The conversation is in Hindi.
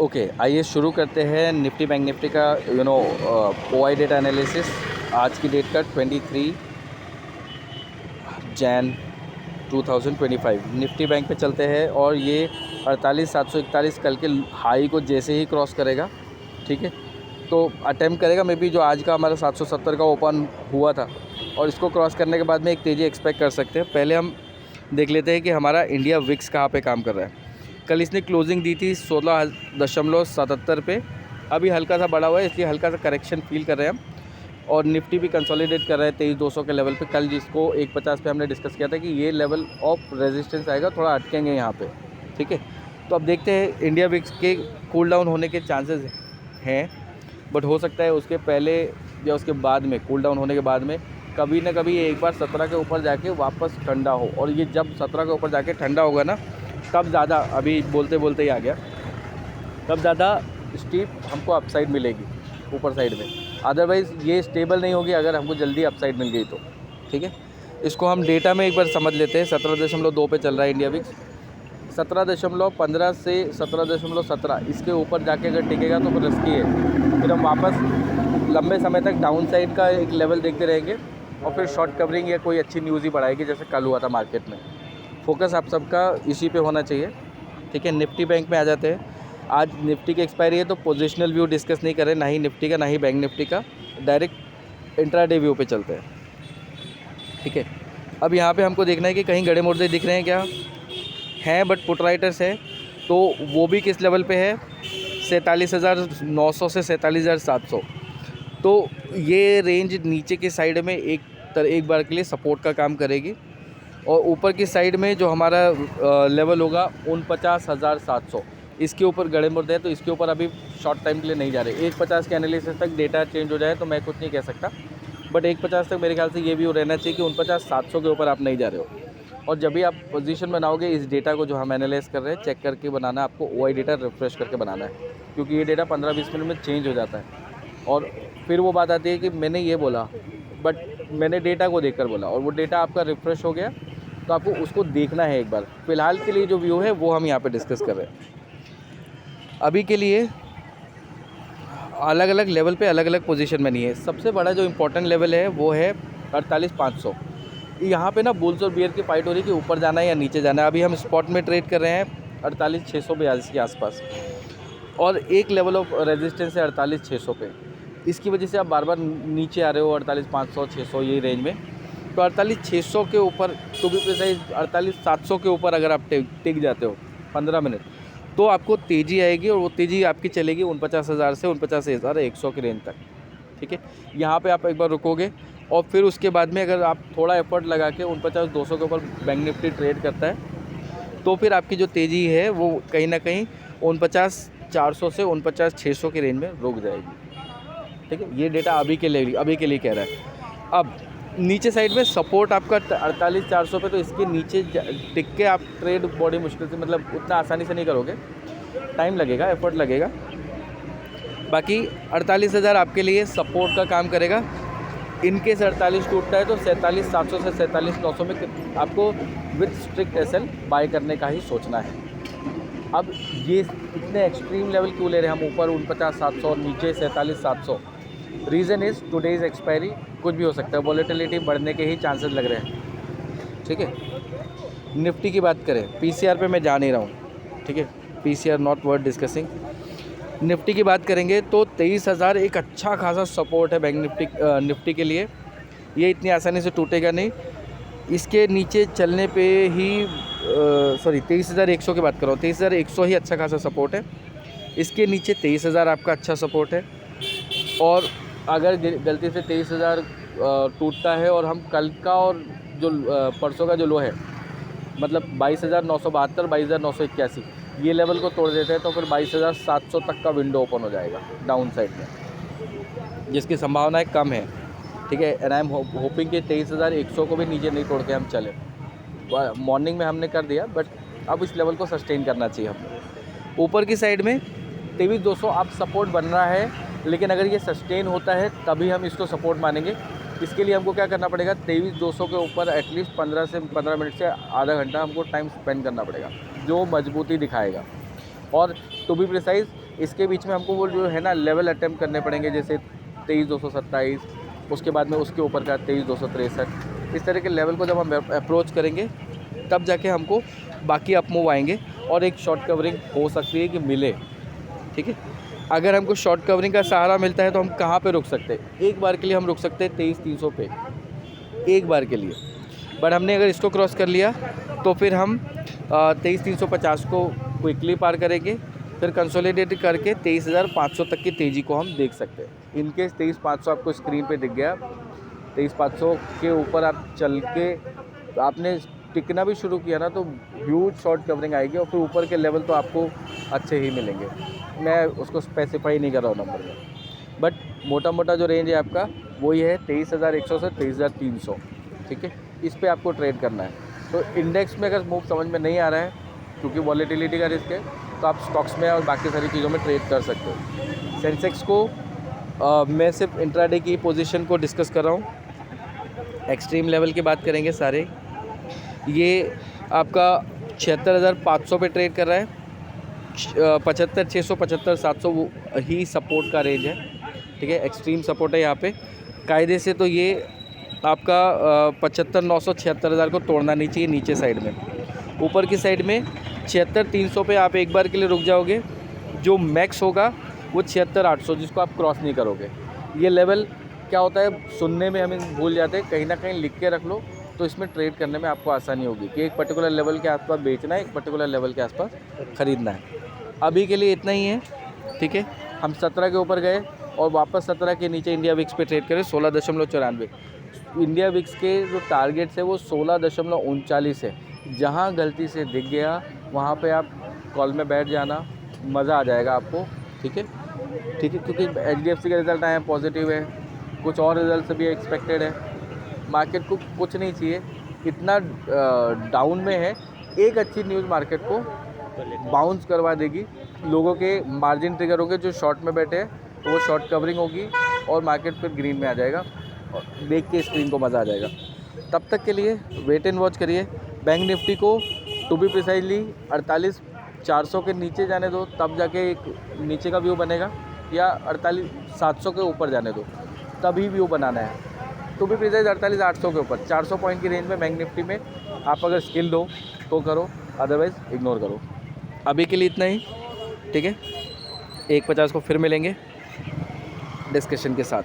ओके, आइए शुरू करते हैं निफ्टी बैंक निफ्टी का ओआई डेटा एनालिसिस। आज की डेट का 23 जैन 2025 निफ्टी बैंक पे चलते हैं और ये 48,741 कल के हाई को जैसे ही क्रॉस करेगा, ठीक है, तो अटेम्प्ट करेगा मे बी जो आज का हमारा 770 का ओपन हुआ था, और इसको क्रॉस करने के बाद में एक तेज़ी एक्सपेक्ट कर सकते हैं। पहले हम देख लेते हैं कि हमारा इंडिया विक्स कहाँ पे काम कर रहा है। कल इसने क्लोजिंग दी थी 16.77 पे, अभी हल्का सा बढ़ा हुआ है, इसलिए हल्का सा करेक्शन फील कर रहे हैं हम। और निफ्टी भी कंसोलिडेट कर रहा है 23,200 के लेवल पे। कल जिसको 150 पे हमने डिस्कस किया था कि ये लेवल ऑफ रेजिस्टेंस आएगा, थोड़ा अटकेंगे यहाँ पे, ठीक है। तो अब देखते हैं, इंडिया विक्स के कूल डाउन होने के चांसेस हैं, बट हो सकता है उसके पहले या उसके बाद में, कूल डाउन होने के बाद में कभी ना कभी एक बार 17 के ऊपर जाके वापस ठंडा हो। और ये जब 17 के ऊपर जाके ठंडा होगा ना, तब ज़्यादा, अभी बोलते बोलते ही आ गया, तब ज़्यादा स्टीप हमको अपसाइड मिलेगी ऊपर साइड में। अदरवाइज़ ये स्टेबल नहीं होगी अगर हमको जल्दी अपसाइड मिल गई तो, ठीक है। इसको हम डेटा में एक बार समझ लेते हैं। 17.2 पे चल रहा है इंडिया विक्स। 17.15 से 17.17 इसके ऊपर जाके अगर टिकेगा तो फिर रिस्की है। फिर हम वापस लंबे समय तक डाउन साइड का एक लेवल देखते रहेंगे और फिर शॉर्ट कवरिंग या कोई अच्छी न्यूज़ ही बढ़ाएगी, जैसे कल हुआ था मार्केट में। फोकस आप सबका इसी पे होना चाहिए, ठीक है। निफ्टी बैंक में आ जाते हैं। आज निफ्टी की एक्सपायरी है तो पोजीशनल व्यू डिस्कस नहीं करें, ना ही निफ्टी का ना ही बैंक निफ्टी का, डायरेक्ट इंट्राडे व्यू पे चलते हैं, ठीक है। अब यहाँ पे हमको देखना है कि कहीं गड़े मुर्दे दिख रहे हैं क्या, हैं, बट पुट राइटर्स है तो वो भी किस लेवल पे है, 47,900 से 47,700। तो ये रेंज नीचे की साइड में एक बार के लिए सपोर्ट का काम करेगी, और ऊपर की साइड में जो हमारा लेवल होगा 49,700, इसके ऊपर गड़े मुर्दे हैं, तो इसके ऊपर अभी शॉर्ट टाइम के लिए नहीं जा रहे। 150 के एनालिसिस तक डेटा चेंज हो जाए तो मैं कुछ नहीं कह सकता, बट 150 तक मेरे ख्याल से ये भी रहना चाहिए कि 49,700 के ऊपर आप नहीं जा रहे हो। और जब भी आप पोजीशन बनाओगे, इस डेटा को जो हम एनालाइज कर रहे हैं चेक करके बनाना, आपको ओआई डेटा रिफ्रेश करके बनाना है, क्योंकि ये डेटा 15-20 मिनट में चेंज हो जाता है। और फिर वो बात आती है कि मैंने ये बोला, बट मैंने डेटा को देखकर बोला, और वो डेटा आपका रिफ्रेश हो गया, तो आपको उसको देखना है एक बार। फ़िलहाल के लिए जो व्यू है वो हम यहाँ पे डिस्कस कर रहे हैं। अभी के लिए अलग अलग लेवल पे अलग अलग पोजीशन बनी है। सबसे बड़ा जो इम्पोर्टेंट लेवल है वो है 48,500। यहाँ पे ना बुल्स और बियर की फाइट हो रही है कि ऊपर जाना है या नीचे जाना है। अभी हम स्पॉट में ट्रेड कर रहे हैं 48,642 के आसपास, और एक लेवल ऑफ रेजिस्टेंस है 48,600 पे। इसकी वजह से आप बार बार नीचे आ रहे हो 48,500 600 यही रेंज में। तो 48,600 के ऊपर, तो भी प्रिसाइज 48,700 के ऊपर अगर आप टिक जाते हो 15 मिनट, तो आपको तेज़ी आएगी, और वो तेज़ी आपकी चलेगी 49,000 से 49,100 की रेंज तक, ठीक है। यहाँ पे आप एक बार रुकोगे, और फिर उसके बाद में अगर आप थोड़ा एफर्ट लगा के 49,200 के ऊपर बैंक निफ्टी ट्रेड करता है, तो फिर आपकी जो तेज़ी है वो कहीं ना कहीं 49,400 से 49,600 की रेंज में रुक जाएगी, ठीक है। ये डेटा अभी के लिए कह रहा है। अब नीचे साइड में सपोर्ट आपका 48,400 पे, तो इसके नीचे टिक के आप ट्रेड बड़ी मुश्किल से, मतलब उतना आसानी से नहीं करोगे, टाइम लगेगा, एफर्ट लगेगा। बाकी 48,000 आपके लिए सपोर्ट का काम करेगा। इनकेस 48 टूटता है तो 47,700 से 47,900 में आपको विथ स्ट्रिक्ट एसएल बाय करने का ही सोचना है। अब ये इतने एक्सट्रीम लेवल क्यों ले रहे हैं हम, ऊपर 49,700 और नीचे 47,700? रीज़न इज़ टुडेज एक्सपायरी, कुछ भी हो सकता है, वॉलेटिलिटी बढ़ने के ही चांसेस लग रहे हैं, ठीक है। निफ्टी की बात करें, पीसीआर पे मैं जा नहीं रहा हूँ, ठीक है, PCR not worth discussing. Nifty की बात करेंगे तो 23,000 एक अच्छा खासा सपोर्ट है बैंक निफ्टी के लिए। ये इतनी आसानी से टूटेगा नहीं। इसके नीचे चलने पे ही 23,100 की बात कर रहा हूँ, 23,100 ही अच्छा खासा सपोर्ट है। इसके नीचे 23,000 आपका अच्छा सपोर्ट है। और अगर गलती से 23,000 टूटता है और हम कल का और जो परसों का जो लो है, मतलब 22,972 22,981, ये लेवल को तोड़ देते हैं, तो फिर 22,700 तक का विंडो ओपन हो जाएगा डाउन साइड में, जिसकी संभावनाएं कम है, ठीक है। एंड आई एम होपिंग कि 23,100 को भी नीचे नहीं तोड़ के हम चले। मॉर्निंग में हमने कर दिया, बट अब इस लेवल को सस्टेन करना चाहिए हमें। ऊपर की साइड में 23,200 अब सपोर्ट बन रहा है, लेकिन अगर ये सस्टेन होता है तभी हम इसको सपोर्ट मानेंगे। इसके लिए हमको क्या करना पड़ेगा, 23,200 के ऊपर एटलीस्ट 15 मिनट से आधा घंटा हमको टाइम स्पेंड करना पड़ेगा, जो मजबूती दिखाएगा। और टू बी प्रिसाइज इसके बीच में हमको वो जो है ना लेवल अटेम्प्ट करने पड़ेंगे, जैसे 23,227, उसके बाद में उसके ऊपर का 23,263। इस तरह के लेवल को जब हम अप्रोच करेंगे तब जाके हमको बाकी अप मूव आएंगे और एक शॉर्ट कवरिंग हो सकती है कि मिले। ठीक है, अगर हमको शॉर्ट कवरिंग का सहारा मिलता है तो हम कहाँ पे रुक सकते हैं? एक बार के लिए हम रुक सकते हैं 23,300 पे, एक बार के लिए। बट हमने अगर इसको क्रॉस कर लिया तो फिर हम 23,350 को क्विकली पार करेंगे, फिर कंसोलिडेट करके 23,500 तक की तेज़ी को हम देख सकते हैं। इनकेस 23,500 आपको स्क्रीन पे दिख गया, 23,500 के ऊपर आप चल के आपने टिकना भी शुरू किया ना, तो ह्यूज शॉर्ट कवरिंग आएगी और फिर ऊपर के लेवल तो आपको अच्छे ही मिलेंगे। मैं उसको स्पेसिफाई नहीं कर रहा हूँ नंबर में, बट मोटा मोटा जो रेंज है आपका वही है 23,100 से 23,300। ठीक है, इस पे आपको ट्रेड करना है। तो इंडेक्स में अगर मूव समझ में नहीं आ रहा है क्योंकि वॉलेटिलिटी का रिस्क है, तो आप स्टॉक्स में और बाकी सारी चीज़ों में ट्रेड कर सकते हो। सेंसेक्स को मैं सिर्फ इंट्राडे की पोजीशन को डिस्कस कर रहा हूँ। एक्सट्रीम लेवल की बात करेंगे सारे, ये आपका 76,500 पे ट्रेड कर रहा है। 75,600, 75,700 वो ही सपोर्ट का रेंज है। ठीक है, एक्सट्रीम सपोर्ट है यहाँ पे। कायदे से तो ये आपका 75,900, 76,000 को तोड़ना नहीं चाहिए नीचे साइड में। ऊपर की साइड में 76,300 पे आप एक बार के लिए रुक जाओगे। जो मैक्स होगा वो 76,800, जिसको आप क्रॉस नहीं करोगे। ये लेवल क्या होता है सुनने में हमें भूल जाते हैं, कहीं ना कहीं लिख के रख लो तो इसमें ट्रेड करने में आपको आसानी होगी कि एक पर्टिकुलर लेवल के आसपास बेचना है, एक पर्टिकुलर लेवल के आसपास ख़रीदना है। अभी के लिए इतना ही है। ठीक है, हम 17 के ऊपर गए और वापस 17 के नीचे इंडिया विक्स पे ट्रेड करें 16.94। इंडिया विक्स के जो टारगेट्स है वो 16.39 है। जहाँ गलती से दिख गया वहाँ पे आप कॉल में बैठ जाना, मज़ा आ जाएगा आपको। ठीक है, ठीक है, क्योंकि HDFC के रिज़ल्ट आए हैं, पॉजिटिव है, कुछ और रिज़ल्ट भी एक्सपेक्टेड है। मार्केट को कुछ नहीं चाहिए, इतना डाउन में है। एक अच्छी न्यूज़ मार्केट को बाउंस करवा देगी, लोगों के मार्जिन ट्रिगर होंगे, जो शॉर्ट में बैठे हैं तो वो शॉर्ट कवरिंग होगी और मार्केट फिर ग्रीन में आ जाएगा और देख के स्क्रीन को मज़ा आ जाएगा। तब तक के लिए वेट एंड वॉच करिए। बैंक निफ्टी को टू बी प्रिसाइजली 48,400 के नीचे जाने दो, तब जाके एक नीचे का व्यू बनेगा, या 48,700 के ऊपर जाने दो तभी व्यू बनाना है। टू बी प्रिसाइज 48,800 के ऊपर 400 पॉइंट की रेंज में बैंक निफ्टी में आप अगर स्किल्ड हो तो करो, अदरवाइज़ इग्नोर करो। अभी के लिए इतना ही। ठीक है, 1:50 को फिर मिलेंगे डिस्कशन के साथ।